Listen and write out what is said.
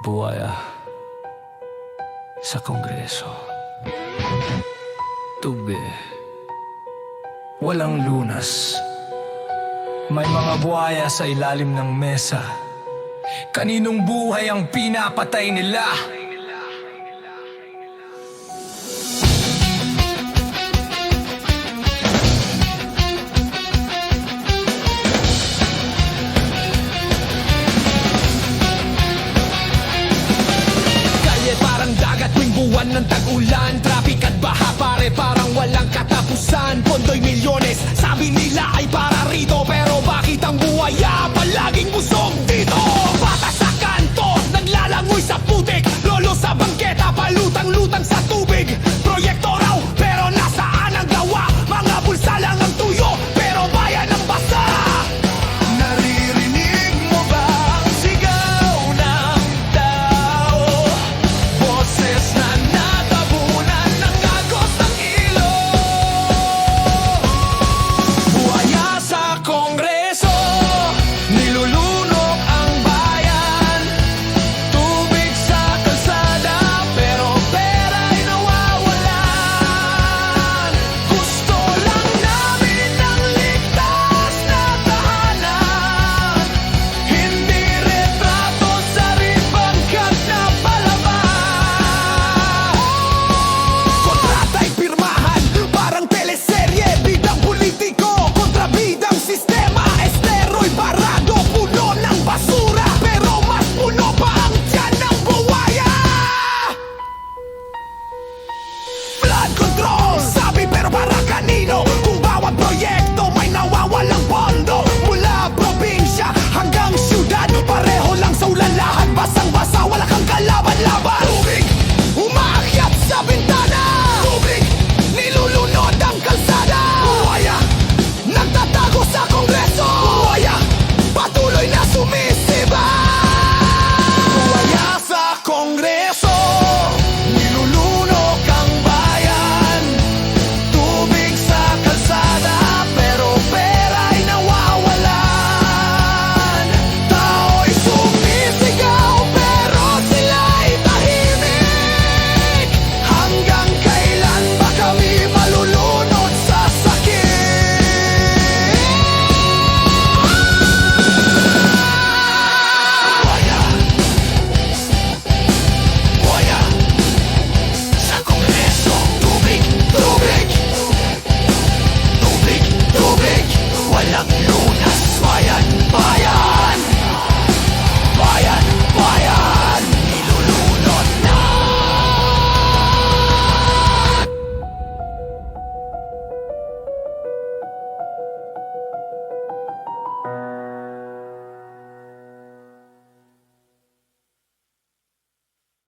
buhaya sa Kongreso. Tubi, walang lunas. May mga buhaya sa ilalim ng mesa. Kaninong buhay ang pinapatay nila? Parang dagat tuwing buwan ng tag-ulan. Traffic at baha pare parang walang katapusan. Pondo'y milyones, sabi nila ay para rito. Pero bakit ang buhaya palaging busog?